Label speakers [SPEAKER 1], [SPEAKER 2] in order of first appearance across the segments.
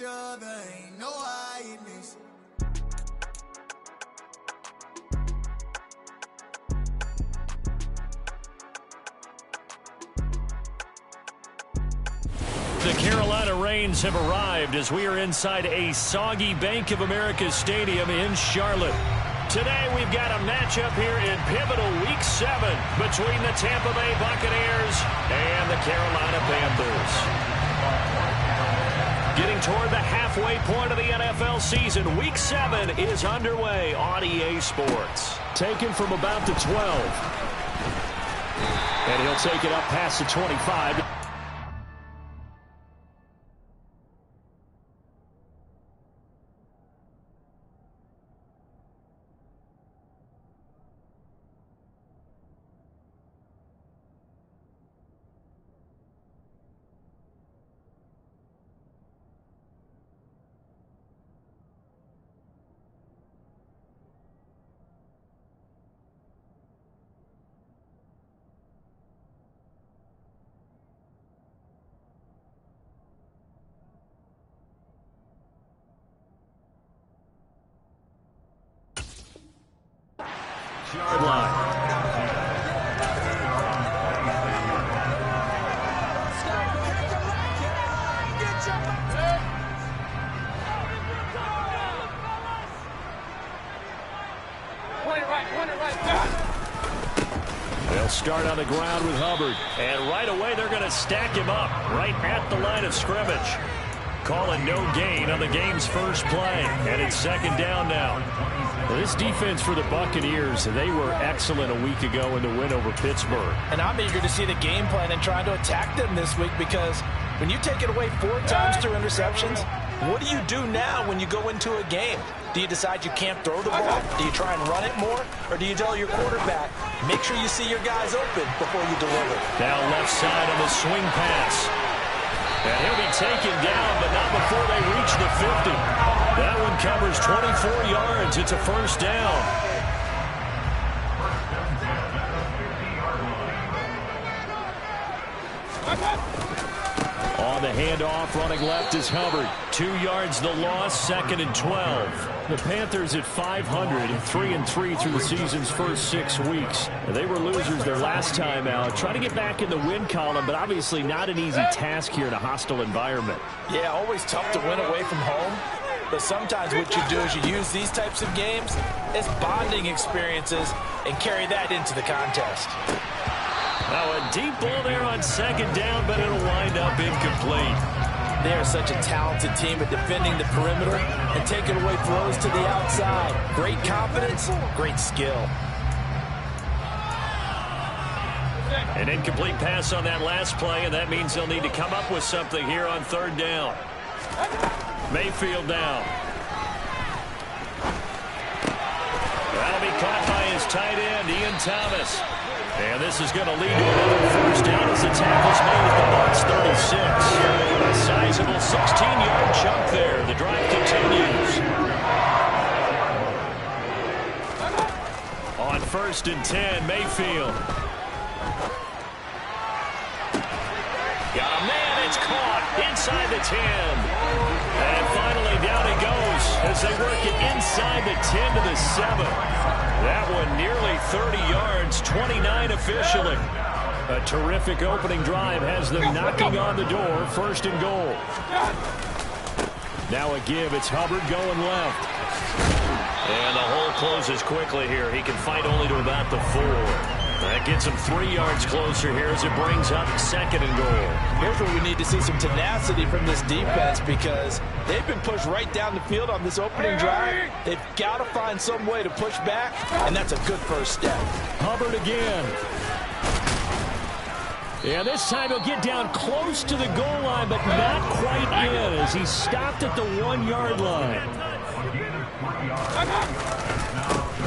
[SPEAKER 1] each other, ain't no hiding this.
[SPEAKER 2] The Carolina Rains have arrived as we are inside a soggy Bank of America Stadium in Charlotte. Today we've got a matchup here in pivotal Week 7 between the Tampa Bay Buccaneers and the Carolina Panthers. Getting toward the halfway point of the NFL season, Week 7 is underway on EA Sports. Taken from about the 12. And he'll take it up past the 25. Yard line. They'll start on the ground with Hubbard. And right away they're going to stack him up right at the line of scrimmage. Calling no gain on the game's first play. And it's second down now. Well, this defense for the Buccaneers, they were excellent a week ago in the win over Pittsburgh.
[SPEAKER 3] And I'm eager to see the game plan and trying to attack them this week, because when you take it away 4 times through interceptions, what do you do now when you go into a game? Do you decide you can't throw the ball? Do you try and run it more? Or do you tell your quarterback, make sure you see your guys open before you deliver?
[SPEAKER 2] Now left side on the swing pass. And he'll be taken down, but not before they reach the 50. That one covers 24 yards. It's a first down. On the handoff, running left is Hubbard. 2 yards the loss, 2nd and 12. The Panthers at 500, 3-3 through the season's first 6 weeks. They were losers their last time out. Trying to get back in the win column, but obviously not an easy task here in a hostile environment.
[SPEAKER 3] Yeah, always tough to win away from home. But sometimes what you do is you use these types of games as bonding experiences and carry that into the contest.
[SPEAKER 2] Now a deep ball there on second down, but it'll wind up incomplete.
[SPEAKER 3] They are such a talented team at defending the perimeter and taking away throws to the outside. Great confidence, great skill.
[SPEAKER 2] An incomplete pass on that last play, and that means they'll need to come up with something here on third down. Mayfield down. That'll be caught by his tight end, Ian Thomas. And this is going to lead to another first down as the tackle's made at the Bucs 36. A sizable 16-yard chunk there. The drive continues. On 1st and 10, Mayfield. Got a man, it's caught inside the 10. And finally down he goes as they work it inside the 10 to the 7. That one nearly 30 yards, 29 officially. A terrific opening drive has them knocking on the door, 1st and goal. Now a give, it's Hubbard going left. And the hole closes quickly here. He can fight only to about the 4. That gets him 3 yards closer here as it brings up 2nd and goal.
[SPEAKER 3] Here's where we need to see some tenacity from this defense, because they've been pushed right down the field on this opening drive. They've got to find some way to push back, and that's a good first step.
[SPEAKER 2] Hubbard again. Yeah, this time he'll get down close to the goal line, but not quite in as he stopped at the 1-yard line.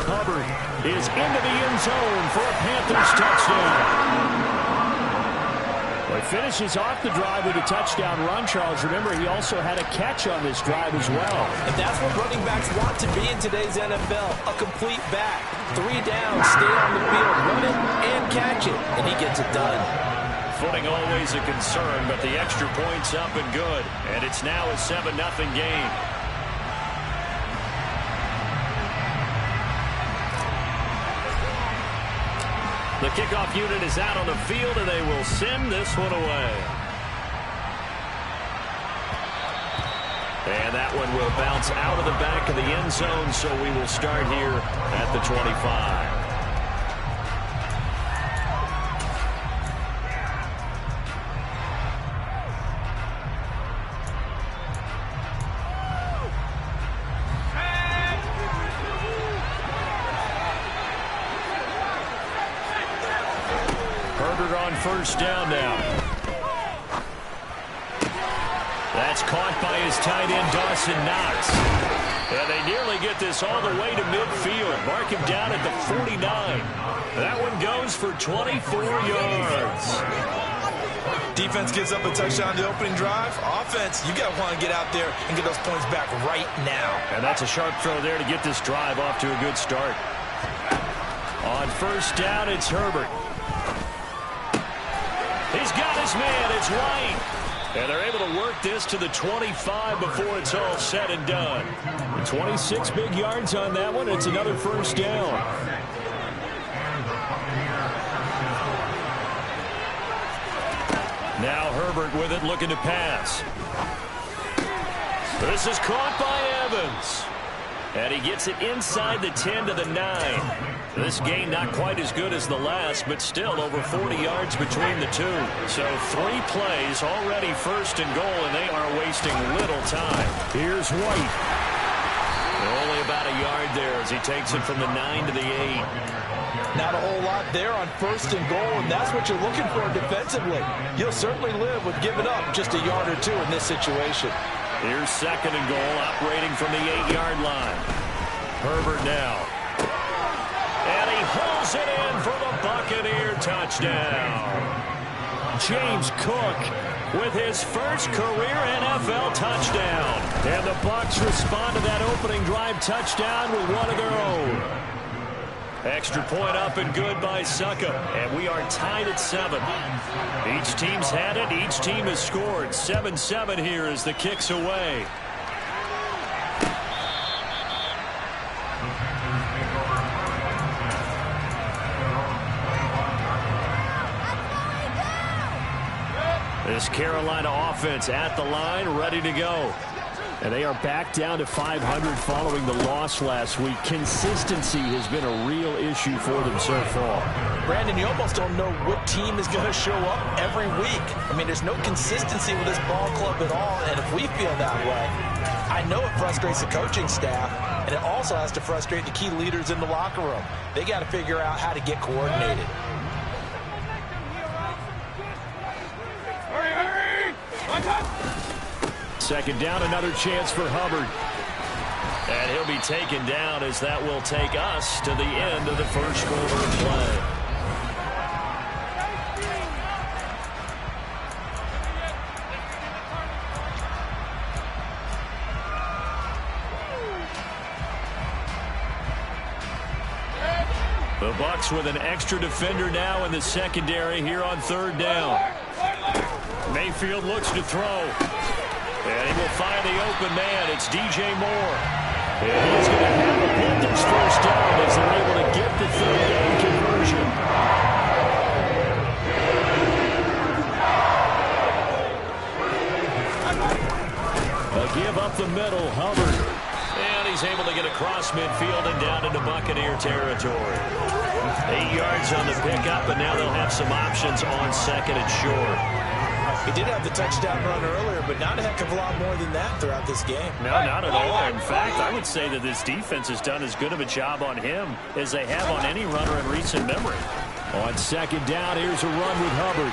[SPEAKER 2] Hubbard is into the end zone for a Panthers touchdown. Well, he finishes off the drive with a touchdown run, Charles. Remember, he also had a catch on this drive as well.
[SPEAKER 3] And that's what running backs want to be in today's NFL, a complete back. 3 down, stay on the field, run it, and catch it, and he gets it done.
[SPEAKER 2] footing always a concern, but the extra point's up and good. And it's now a 7-0 game. The kickoff unit is out on the field, and they will send this one away. And that one will bounce out of the back of the end zone, so we will start here at the 25. First down now. That's caught by his tight end, Dawson Knox. And they nearly get this all the way to midfield. Mark him down at the 49. That one goes for 24 yards.
[SPEAKER 3] Defense gives up a touchdown the opening drive. Offense, you got to want to get out there and get those points back right now.
[SPEAKER 2] And that's a sharp throw there to get this drive off to a good start. On first down, it's Herbert. He's got his man. It's White. And they're able to work this to the 25 before it's all said and done. 26 big yards on that one. It's another first down. Now Herbert with it, looking to pass. This is caught by Evans. And he gets it inside the 10 to the 9. This game not quite as good as the last, but still over 40 yards between the two. So 3 plays, already first and goal, and they are wasting little time. Here's White. Only about a yard there as he takes it from the 9 to the 8.
[SPEAKER 3] Not a whole lot there on first and goal, and that's what you're looking for defensively. You'll certainly live with giving up just a yard or two in this situation.
[SPEAKER 2] Here's second and goal, operating from the 8-yard line. Herbert now. And he hauls it in for the Buccaneer touchdown. James Cook with his first career NFL touchdown. And the Bucs respond to that opening drive touchdown with one of their own. Extra point up and good by Suckup. And we are tied at 7. Each team's had it. Each team has scored. 7-7 here as the kick's away. This Carolina offense at the line, ready to go. And they are back down to 500 following the loss last week. Consistency has been a real issue for them so far.
[SPEAKER 3] Brandon, you almost don't know what team is going to show up every week. I mean, there's no consistency with this ball club at all, and if we feel that way, I know it frustrates the coaching staff, and it also has to frustrate the key leaders in the locker room. They got to figure out how to get coordinated.
[SPEAKER 2] Second down, another chance for Hubbard. And he'll be taken down as that will take us to the end of the first quarter of play. The Bucs with an extra defender now in the secondary here on third down. Mayfield looks to throw. And he will find the open man. It's DJ Moore. And he's going to have a Panthers first down as they're able to get the third down conversion. A give up the middle, Hubbard. And he's able to get across midfield and down into Buccaneer territory. 8 yards on the pickup, and now they'll have some options on second and short.
[SPEAKER 3] He did have the touchdown run earlier, but not a heck of a lot more than that throughout this game.
[SPEAKER 2] No, not at all. In fact, I would say that this defense has done as good of a job on him as they have on any runner in recent memory. On second down, here's a run with Hubbard.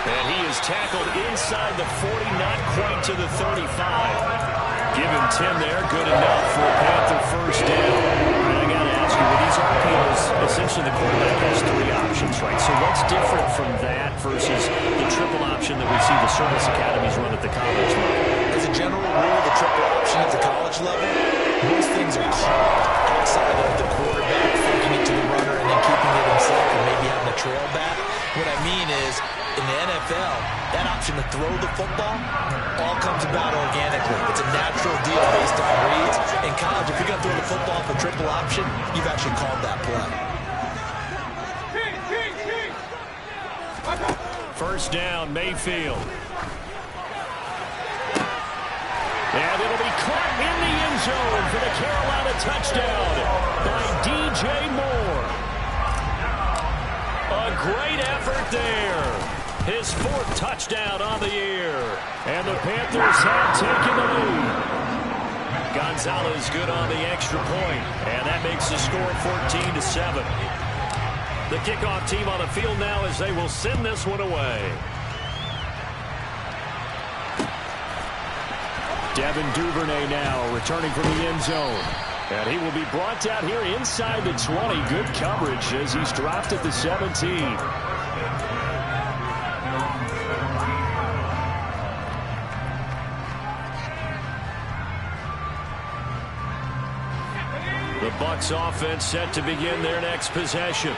[SPEAKER 2] And he is tackled inside the 40, not quite to the 35. Give him 10 there, good enough for a Panther first down. And I got to ask you, with these RPOs, essentially the quarterback has 3 options, right? So what's different from that versus the triple option that we see the service academies run at the college level?
[SPEAKER 3] As a general rule, the triple option at the college level, most things are called outside of the quarterback, faking it to the runner and then keeping it himself and maybe having a trail back. What I mean is, in the NFL, that option to throw the football all comes about organically. It's a natural deal based on reads. In college, if you're going to throw the football for triple option, you've actually called that play.
[SPEAKER 2] First down, Mayfield. And it'll be caught in the end zone for the Carolina touchdown by DJ Moore. A great effort there. His 4th touchdown on the year. And the Panthers have taken the lead. Gonzalez good on the extra point. And that makes the score 14-7. The kickoff team on the field now as they will send this one away. Devin Duvernay now returning from the end zone. And he will be brought out here inside the 20. Good coverage as he's dropped at the 17. The Bucs offense set to begin their next possession.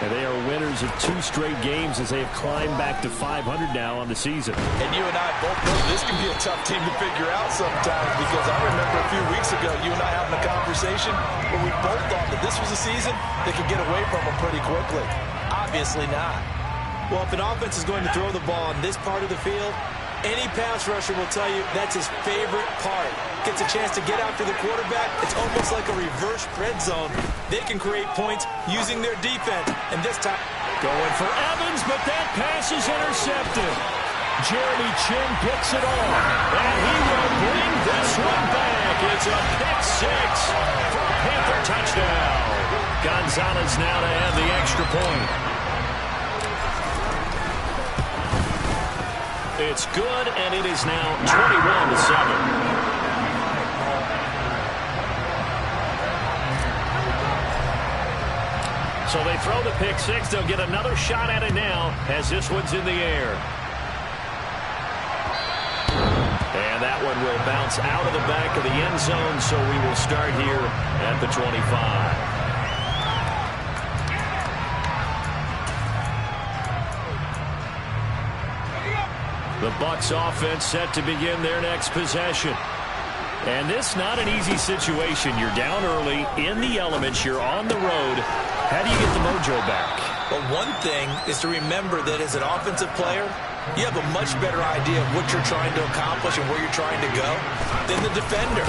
[SPEAKER 2] And they are winners of 2 straight games as they have climbed back to 500 now on the season.
[SPEAKER 3] And you and I both know this can be a tough team to figure out sometimes, because I remember a few weeks ago you and I having a conversation where we both thought that this was a season that could get away from them pretty quickly. Obviously not.
[SPEAKER 4] Well, if an offense is going to throw the ball on this part of the field, any pass rusher will tell you that's his favorite part. Gets a chance to get after the quarterback. It's almost like a reverse red zone. They can create points using their defense. And this time,
[SPEAKER 2] going for Evans, but that pass is intercepted. Jeremy Chin picks it off. And he will bring this one back. It's a pick 6 for a Panther touchdown. Gonzalez now to have the extra point. It's good, and it is now 21-7. So they throw the pick 6. They'll get another shot at it now as this one's in the air. And that one will bounce out of the back of the end zone, so we will start here at the 25. The Bucs offense set to begin their next possession. And this not an easy situation. You're down early, in the elements, you're on the road. How do you get the mojo back?
[SPEAKER 3] Well, one thing is to remember that as an offensive player, you have a much better idea of what you're trying to accomplish and where you're trying to go than the defender.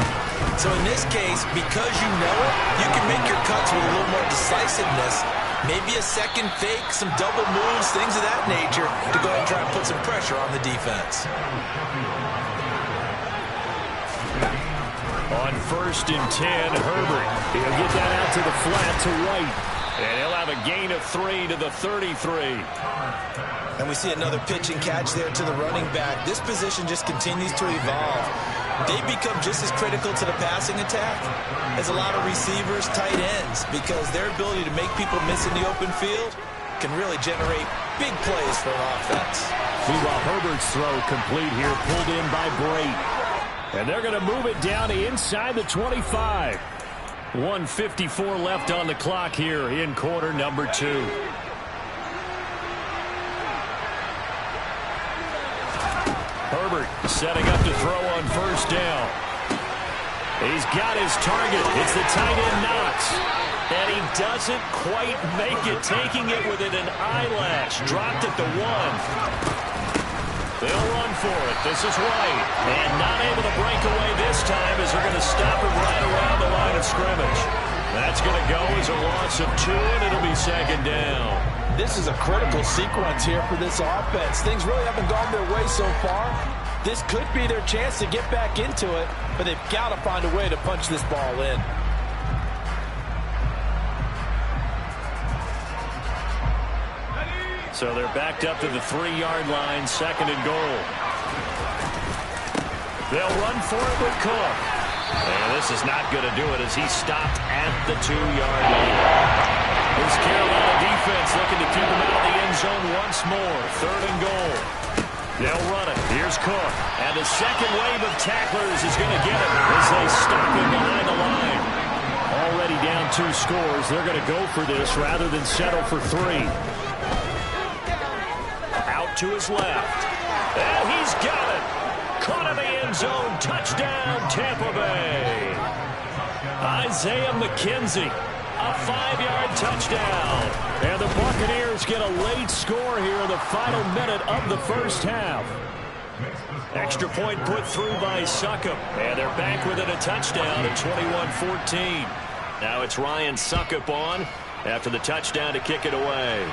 [SPEAKER 3] So in this case, because you know it, you can make your cuts with a little more decisiveness. Maybe a second fake, some double moves, things of that nature to go ahead and try and put some pressure on the defense.
[SPEAKER 2] On 1st and 10, Herbert. He'll get that out to the flat to White. And he'll have a gain of 3 to the 33.
[SPEAKER 3] And we see another pitch and catch there to the running back. This position just continues to evolve. They become just as critical to the passing attack as a lot of receivers, tight ends, because their ability to make people miss in the open field can really generate big plays for an offense.
[SPEAKER 2] Meanwhile, Herbert's throw complete here, pulled in by Brait. And they're going to move it down to inside the 25. 1:54 left on the clock here in quarter number 2. Herbert setting up to throw on 1st down. He's got his target. It's the tight end Knox. And he doesn't quite make it, taking it within an eyelash. Dropped at the 1. They'll run for it. This is White. And not able to break away this time as they're going to stop him right around the line of scrimmage. That's going to go as a loss of 2, and it'll be 2nd down.
[SPEAKER 3] This is a critical sequence here for this offense. Things really haven't gone their way so far. This could be their chance to get back into it, but they've got to find a way to punch this ball in.
[SPEAKER 2] So they're backed up to the 3-yard line, 2nd and goal. They'll run for it with Cook. And this is not going to do it as he's stopped at the 2-yard line. This Carolina defense looking to keep him out of the end zone once more. 3rd and goal. They'll run it. Here's Cook. And the second wave of tacklers is going to get him as they stop him behind the line. Already down 2 scores. They're going to go for this rather than settle for 3. out to his left. And he's got it. Caught in the end zone. Touchdown, Tampa Bay. Isaiah McKenzie, a 5-yard touchdown. And the Buccaneers get a late score here in the final minute of the first half. Extra point put through by Succop. And they're back within a touchdown at 21-14. Now it's Ryan Succop on after the touchdown to kick it away.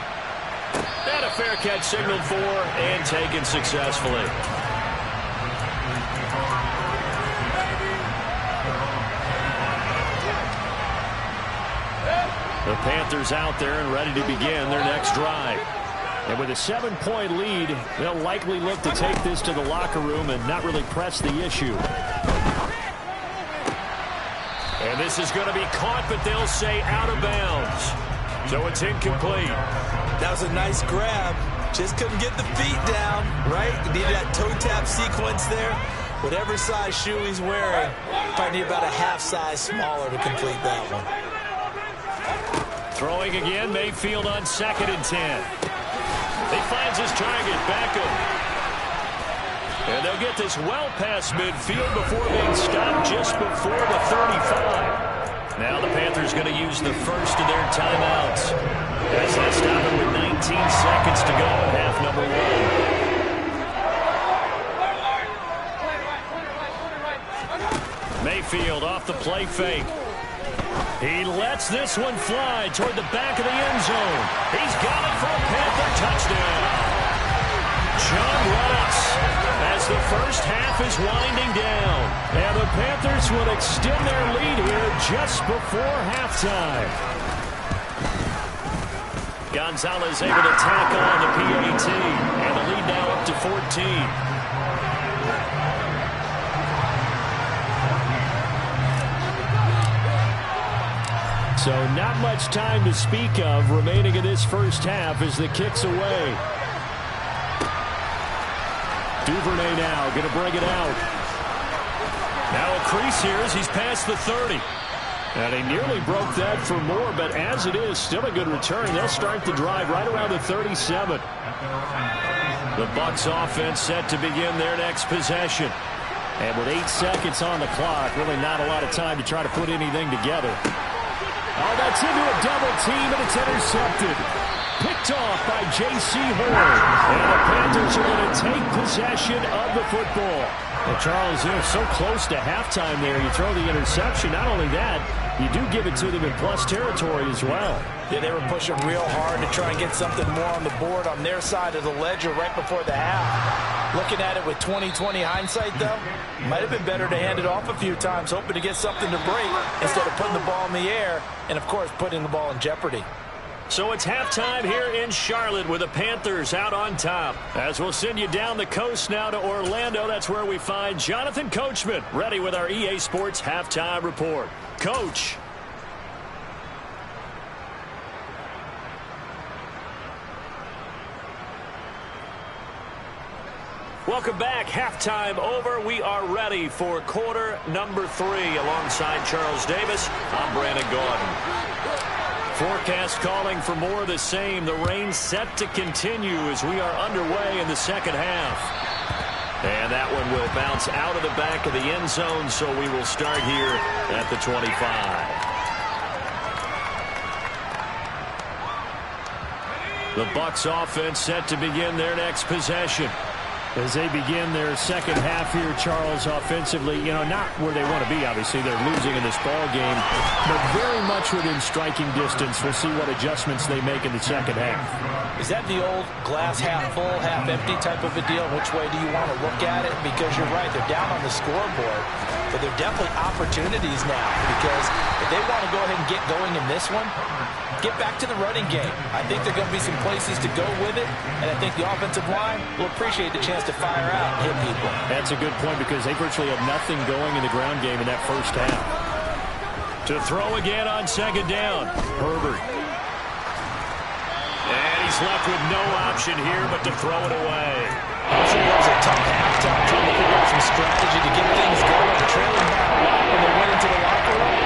[SPEAKER 2] And a fair catch signaled for and taken successfully. The Panthers out there and ready to begin their next drive. And with a 7-point lead, they'll likely look to take this to the locker room and not really press the issue. And this is going to be caught, but they'll say out of bounds. So it's incomplete.
[SPEAKER 4] That was a nice grab. Just couldn't get the feet down, right? You need that toe tap sequence there. Whatever size shoe he's wearing, probably need about a half size smaller to complete that one.
[SPEAKER 2] Throwing again, Mayfield on 2nd and 10. He finds his target, Beckham. And they'll get this well past midfield before being stopped just before the 35. Now the Panthers going to use the first of their timeouts. As they stop it with 19 seconds to go in half number 1. Mayfield off the play fake. He lets this one fly toward the back of the end zone. He's got it for a Panther touchdown. John Ross, as the first half is winding down. And the Panthers will extend their lead here just before halftime. Gonzalez able to tack on the PAT. And the lead now up to 14. So not much time to speak of remaining in this first half as the kick's away. Duvernay now going to bring it out. Now a crease here as he's past the 30. And he nearly broke that for more, but as it is, still a good return. They'll start the drive right around the 37. The Bucs offense set to begin their next possession. And with 8 seconds on the clock, really not a lot of time to try to put anything together. Oh, that's into a double team, and it's intercepted. Picked off by J.C. Horn. And the Panthers are going to take possession of the football. Well, Charles, they're so close to halftime there. You throw the interception. Not only that, you do give it to them in plus territory as well.
[SPEAKER 3] Yeah, they were pushing real hard to try and get something more on the board on their side of the ledger right before the half. Looking at it with 20/20 hindsight, though, might have been better to hand it off a few times, hoping to get something to break instead of putting the ball in the air and, of course, putting the ball in jeopardy.
[SPEAKER 2] So it's halftime here in Charlotte with the Panthers out on top. As we'll send you down the coast now to Orlando, that's where we find Jonathan Coachman ready with our EA Sports Halftime Report. Coach. Welcome back. Halftime over. We are ready for quarter number 3. Alongside Charles Davis, I'm Brandon Gordon. Forecast calling for more of the same. The rain set to continue as we are underway in the second half. And that one will bounce out of the back of the end zone, so we will start here at the 25. The Bucs offense set to begin their next possession. As they begin their second half here, Charles, offensively, not where they want to be, obviously. They're losing in this ball game, but very much within striking distance. We'll see what adjustments they make in the second half.
[SPEAKER 3] Is that the old glass half full, half empty type of a deal? Which way do you want to look at it? Because you're right, they're down on the scoreboard, but they're definitely opportunities now, because if they want to go ahead and get going in this one, get back to the running game. I think there are going to be some places to go with it, and I think the offensive line will appreciate the chance to fire out and hit people.
[SPEAKER 2] That's a good point because they virtually have nothing going in the ground game in that first half. To throw again on second down, Herbert. And he's left with no option here but to throw it away.
[SPEAKER 3] I'm sure it was a tough halftime trying to figure out some strategy to get things going. Trailing by a lot when they went into the locker room.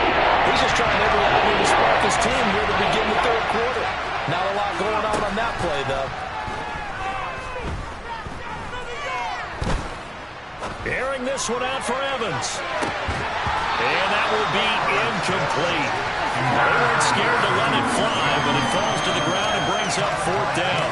[SPEAKER 3] He's just trying every avenue to spark his team here to begin the third quarter. Not a lot going on that play, though.
[SPEAKER 2] Airing this one out for Evans. And that will be incomplete. They weren't scared to let it fly, but it falls to the ground and brings up 4th down.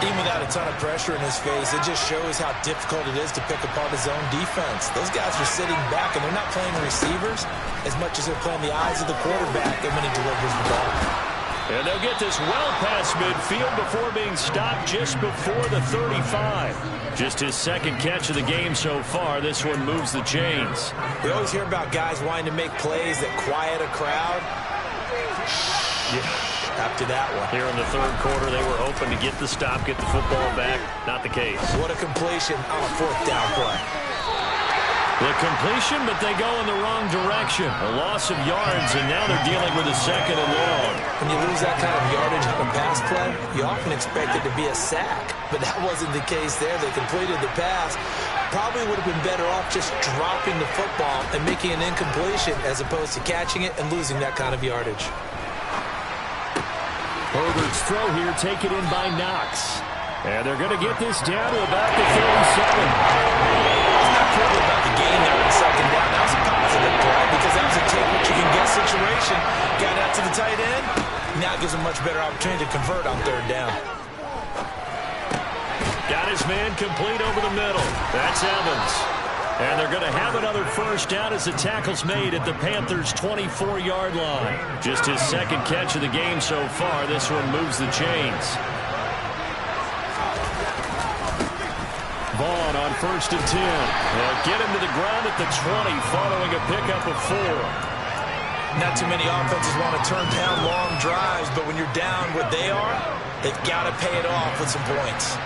[SPEAKER 3] Even without a ton of pressure in his face, it just shows how difficult it is to pick apart his own defense. Those guys are sitting back, and they're not playing receivers as much as they're playing the eyes of the quarterback and when he delivers the ball.
[SPEAKER 2] And they'll get this well past midfield before being stopped just before the 35. Just his 2nd catch of the game so far. This one moves the chains.
[SPEAKER 3] We always hear about guys wanting to make plays that quiet a crowd. Yeah, after that one.
[SPEAKER 2] Here in the 3rd quarter, they were hoping to get the stop, get the football back. Not the case.
[SPEAKER 3] What a completion on a 4th down play.
[SPEAKER 2] The completion, but they go in the wrong direction. A loss of yards, and now they're dealing with a 2nd and long.
[SPEAKER 3] When you lose that kind of yardage on a pass play, you often expect it to be a sack. But that wasn't the case there. They completed the pass. Probably would have been better off just dropping the football and making an incompletion as opposed to catching it and losing that kind of yardage.
[SPEAKER 2] Herbert's throw here taken in by Knox. And they're going to get this down to about the 37.
[SPEAKER 3] About the game there in 2nd down. That was a positive play because that was a take what you can get situation. Got out to the tight end. Now gives him much better opportunity to convert on 3rd down.
[SPEAKER 2] Got his man complete over the middle. That's Evans. And they're going to have another 1st down as the tackle's made at the Panthers' 24-yard line. Just his 2nd catch of the game so far. This one moves the chains. Vaughn on 1st and 10. They'll get him to the ground at the 20 following a pickup of 4.
[SPEAKER 3] Not too many offenses want to turn down long drives, but when you're down what they are, they've got to pay it off with some points.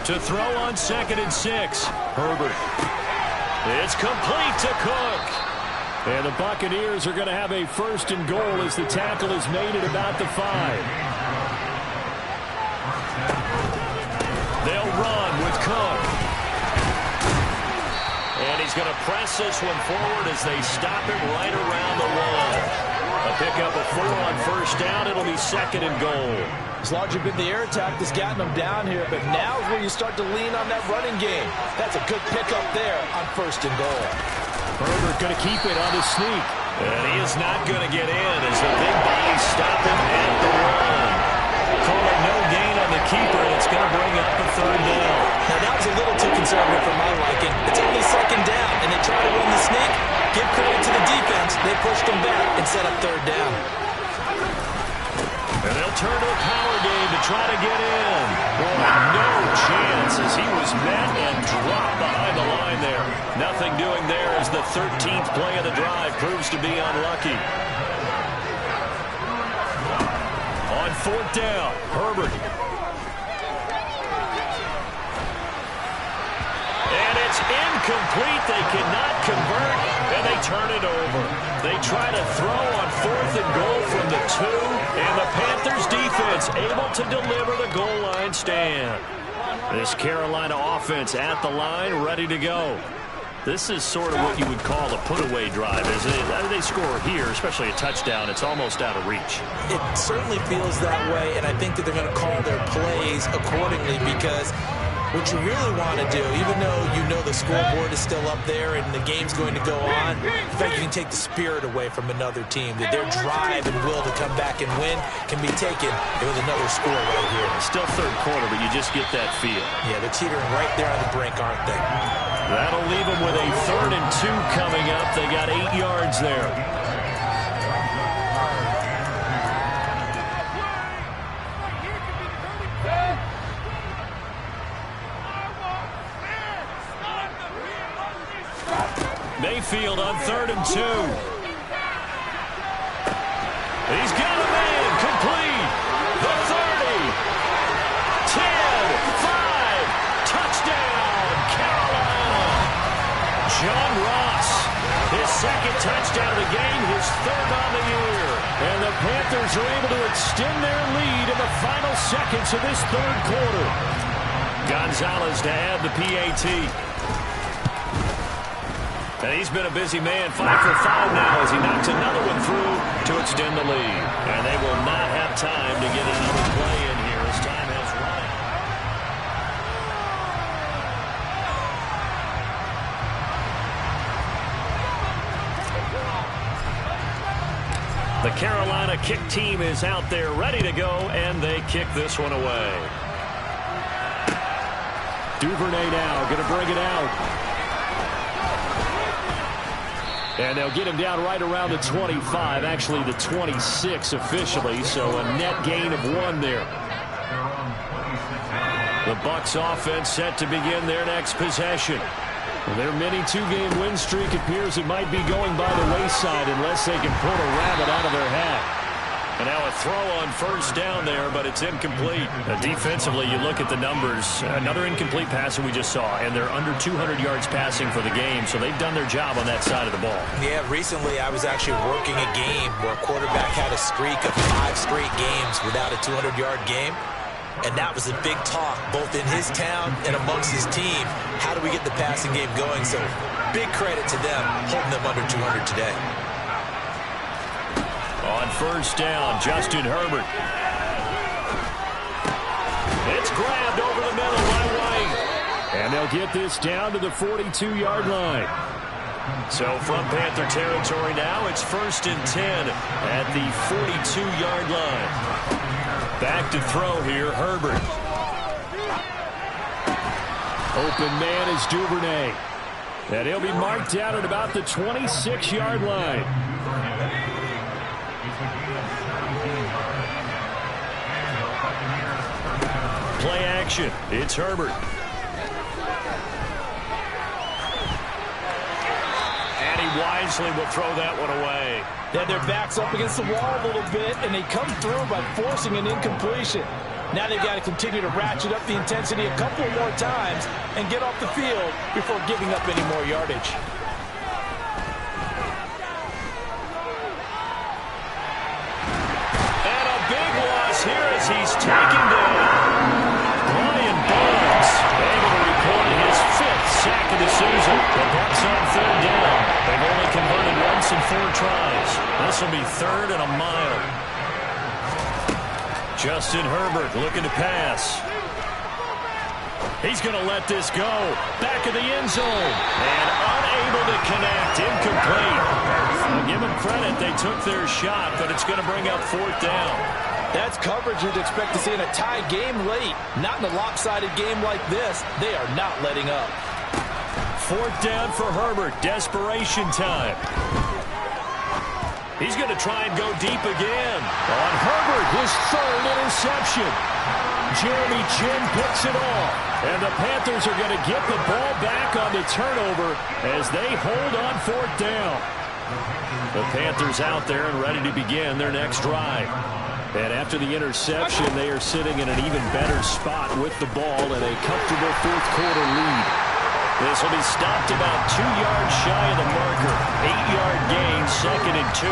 [SPEAKER 2] To throw on 2nd and 6. Herbert. It's complete to Cook. And the Buccaneers are going to have a 1st and goal as the tackle is made at about the 5. They'll run with Cook. And he's going to press this one forward as they stop him right around the 1. A pickup of 4 on 1st down. It'll be 2nd and goal.
[SPEAKER 3] It's largely been the air attack that's gotten them down here, but now is where you start to lean on that running game. That's a good pickup there on 1st and goal.
[SPEAKER 2] Herbert going to keep it on the sneak. And he is not going to get in as the big bodies stop him at the 1. Call it no gain on the keeper, and it's going to bring up a 3rd down.
[SPEAKER 3] Now, that was a little too conservative for my liking. It's only 2nd down, and they try to run the sneak. Give credit to the defense. They pushed them back and set up 3rd down.
[SPEAKER 2] And they'll turn to a power game to try to get in. Boy, no chance as he was met and dropped behind the line there. Nothing doing there as the 13th play of the drive proves to be unlucky. On 4th down, Herbert. And it's incomplete. They cannot convert, and they turn it over. They try to throw on 4th and goal from the 2, and the Panthers defense able to deliver the goal line stand. This Carolina offense at the line, ready to go. This is sort of what you would call a put-away drive, isn't it? How do they score here, especially a touchdown? It's almost out of reach.
[SPEAKER 3] It certainly feels that way, and I think that they're going to call their plays accordingly because what you really want to do, even though you know the scoreboard is still up there and the game's going to go on, in fact, you can take the spirit away from another team. That their drive and will to come back and win can be taken with another score right here.
[SPEAKER 2] Still 3rd quarter, but you just get that feel.
[SPEAKER 3] Yeah, they're teetering right there on the brink, aren't they?
[SPEAKER 2] That'll leave them with a 3rd and 2 coming up. They got 8 yards there. Mayfield on 3rd and 2. He's got a man complete. The 30. 10, 5. Touchdown, Carolina. John Ross, his 2nd touchdown of the game, his 3rd on the year. And the Panthers are able to extend their lead in the final seconds of this 3rd quarter. Gonzalez to add the PAT. And he's been a busy man, 5 for 5 now as he knocks another one through to extend the lead. And they will not have time to get another play in here as time has run. The Carolina kick team is out there ready to go, and they kick this one away. Duvernay now going to bring it out. And they'll get him down right around the 25, actually the 26 officially, so a net gain of 1 there. The Bucs offense set to begin their next possession. Their mini 2-game win streak appears it might be going by the wayside unless they can pull a rabbit out of their hat. And now a throw on first down there, but it's incomplete. Defensively, you look at the numbers. Another incomplete pass that we just saw, and they're under 200 yards passing for the game, so they've done their job on that side of the ball.
[SPEAKER 3] Yeah, recently I was actually working a game where a quarterback had a streak of 5 straight games without a 200-yard game. And that was a big talk, both in his town and amongst his team. How do we get the passing game going? So big credit to them, holding them under 200 today.
[SPEAKER 2] On first down, Justin Herbert. It's grabbed over the middle by White. And they'll get this down to the 42-yard line. So from Panther territory now, it's 1st and 10 at the 42-yard line. Back to throw here, Herbert. Open man is Duvernay. And he'll be marked down at about the 26-yard line. Play action. It's Herbert. And he wisely will throw that one away.
[SPEAKER 3] Then their back's up against the wall a little bit, and they come through by forcing an incompletion. Now they've got to continue to ratchet up the intensity a couple more times and get off the field before giving up any more yardage.
[SPEAKER 2] And a big loss here as he's taken down. Brian Burns able to record his 5th sack of the season. The Bucs on 3rd down. They've only converted once in 4 tries. This will be 3rd and a mile. Justin Herbert looking to pass. He's going to let this go. Back of the end zone. And unable to connect. Incomplete. I'll give them credit. They took their shot, but it's going to bring up 4th down.
[SPEAKER 3] That's coverage you'd expect to see in a tie game late. Not in a lopsided game like this. They are not letting up.
[SPEAKER 2] 4th down for Herbert. Desperation time. He's going to try and go deep again. On Herbert, his 3rd interception. Jeremy Chin picks it off. And the Panthers are going to get the ball back on the turnover as they hold on 4th down. The Panthers out there and ready to begin their next drive. And after the interception, they are sitting in an even better spot with the ball and a comfortable 4th quarter lead. This will be stopped about 2 yards shy of the marker. 8-yard gain, 2nd and 2.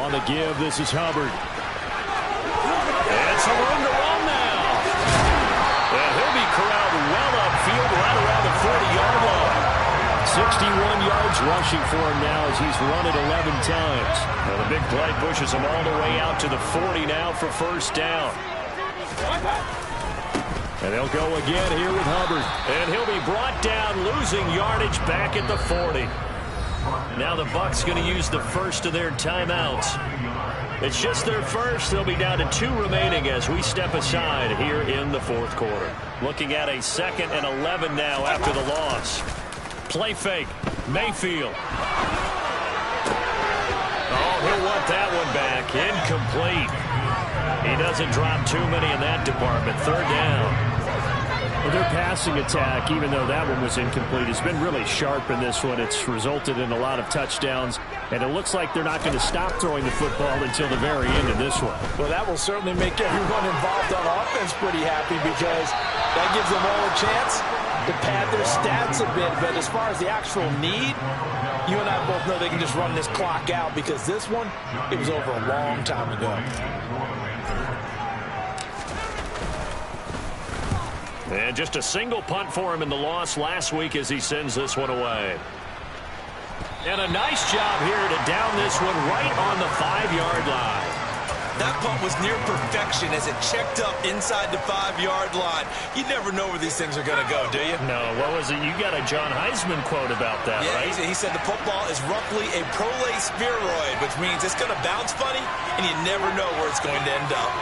[SPEAKER 2] On the give, this is Hubbard. And some room to run now. And he'll be corralled well upfield right around the 40-yard line. 61 yards rushing for him now as he's run it 11 times. And the big play pushes him all the way out to the 40 now for 1st down. And they'll go again here with Hubbard. And he'll be brought down, losing yardage back at the 40. Now the Bucs going to use the first of their timeouts. It's just their first. They'll be down to 2 remaining as we step aside here in the 4th quarter. Looking at a 2nd and 11 now after the loss. Play fake. Mayfield. Oh, he'll want that one back. Incomplete. He doesn't drop too many in that department. 3rd down. Well, their passing attack, even though that one was incomplete, has been really sharp in this one. It's resulted in a lot of touchdowns, and it looks like they're not going to stop throwing the football until the very end of this one.
[SPEAKER 3] Well, that will certainly make everyone involved on offense pretty happy because that gives them all a chance to pad their stats a bit. But as far as the actual need, you and I both know they can just run this clock out because this one, it was over a long time ago.
[SPEAKER 2] And just a single punt for him in the loss last week as he sends this one away. And a nice job here to down this one right on the 5-yard line.
[SPEAKER 4] That punt was near perfection as it checked up inside the 5-yard line. You never know where these things are going to go, do you?
[SPEAKER 2] No, what was it? You got a John Heisman quote about that,
[SPEAKER 4] yeah,
[SPEAKER 2] right?
[SPEAKER 4] He said the football is roughly a prolate spheroid, which means it's going to bounce funny, and you never know where it's going to end up.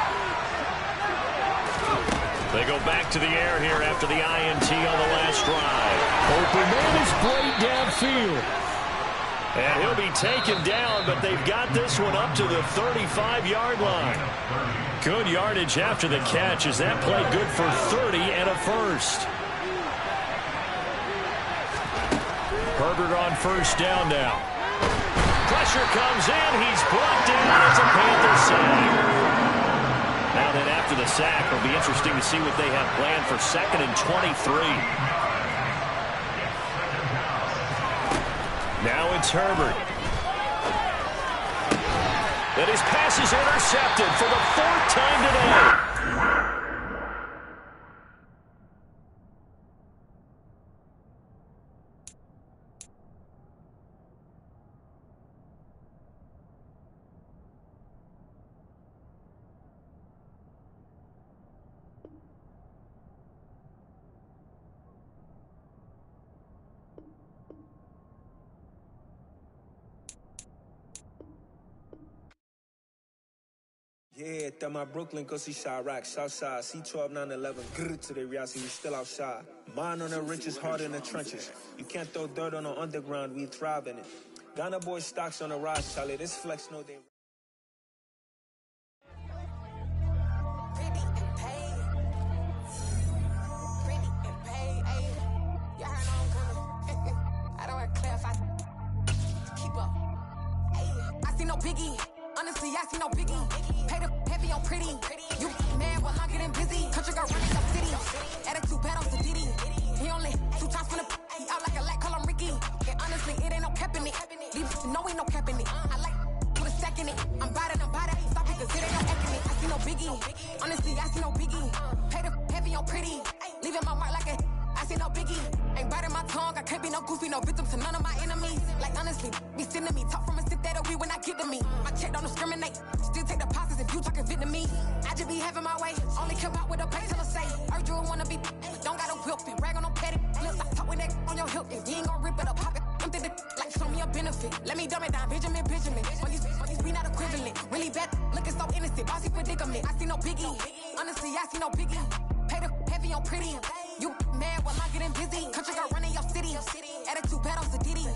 [SPEAKER 2] They go back to the air here after the INT on the last drive.
[SPEAKER 5] Open man is played downfield.
[SPEAKER 2] And he'll be taken down, but they've got this one up to the 35-yard line. Good yardage after the catch as that played good for 30 and a first. Herbert on first down now. Pressure comes in. He's brought down as a Panther sack. Now then after the sack, it'll be interesting to see what they have planned for 2nd and 23. Now it's Herbert. And his pass is intercepted for the 4th time today.
[SPEAKER 6] Yeah, that my Brooklyn, go see Chirac, Southside, C12, 911, grrr to the reality, we still outside. Mine on the riches, hard in the trenches. You can't throw dirt on the underground, we thrive in it. Ghana boy stocks on the rise, Charlie, this flex, no they...
[SPEAKER 7] Biggie, honestly, I see no biggie. Pay the heavy on pretty. You mad while I'm getting busy. Country girl running your city. Attitude bad on the Diddy. He only 2 times from the he out like a lack, call him Ricky. And honestly, it ain't no cap in it. These know ain't no cap in it. I like put a stack in it. I'm bad. Stop it, cause it ain't no act in it. I see no biggie. Honestly, I see no biggie. Pay the heavy on pretty. Leaving my mark like a I see no biggie. Ain't biting my tongue. I can't be no goofy, no victim to none of my enemies. Like honestly, be sending me talk from a sit that we when I get to me. My check don't discriminate. Still take deposits if you talking Vietnamese. I just be having my way. Only care about what the pay till I say. Urge you wanna be. Don't got a whip and rag on no petty. Let's stop talking that on your hip. If you ain't gon' rip it up, pop it. Empty the like show me a benefit. Let me dumb it down, Benjamin. Money's we not equivalent. Really bad, looking so innocent. Bossy predicament. I see no biggie. Honestly, I see no biggie. Pay the heavy on pretty. You mad while I'm getting busy. Country girl running your city. Attitude bad on the Diddy.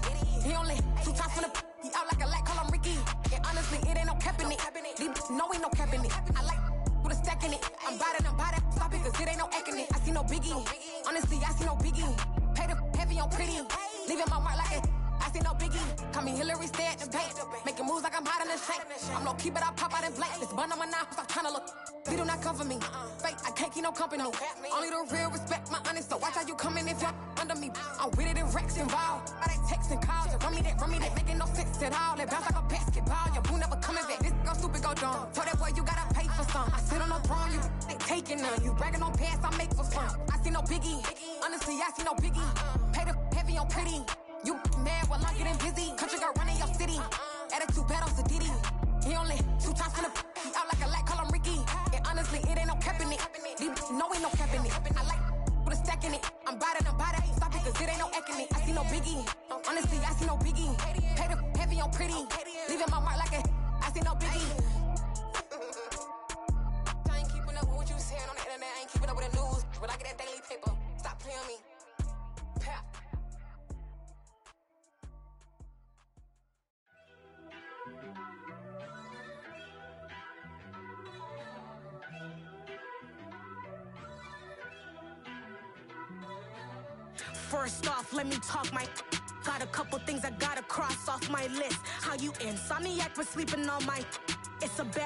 [SPEAKER 7] He only 2 times from the he out like a lack, call him Ricky. And honestly, it ain't no cap in it. These know ain't no cap in it. I like with a stack in it. I'm bad. Stop it, cause it ain't no act in it. I see no biggie. Honestly, I see no biggie. Pay the heavy on pretty. Leaving my mark like it. I see no biggie. Call me Hillary, stay at the bank. Making moves like I'm hot in the shank. I'm low key, but I pop out in blank. This bun on my knife, stop trying to look. They do not cover me. Fake, I can't keep no company. Only the real respect my honest. So watch how you coming if you're under me. I'm with it in Rex involved. I they text and call. Just run me that. Making no sense at all. They bounce like a basketball. Your boo never coming back. This go stupid, go dumb. Told that boy you gotta pay for some. I sit on no throne, you ain't taking none. You bragging on pants, I make for fun. I see no biggie. Honestly, I see no biggie. Pay the heavy on pretty. You mad while I'm getting busy. Country girl running your city. Attitude bad on the Diddy. He only 2 times from the he out like a lack, call him Ricky. And honestly, it ain't no cap in it. These know ain't no cap in it. I like put a stack in it. I'm bad. Stop it, cause it ain't no act in it. I see no biggie. Honestly, I see no biggie. Pay the heavy on pretty. Leaving my mark like a I see no biggie. I ain't keeping up with what you saying on the internet. I ain't keeping up with the news. But I get that daily paper. Stop playing me. Pap.
[SPEAKER 8] First off, let me talk my got a couple things I gotta cross off my list. How you insomniac for sleeping on my it's a bad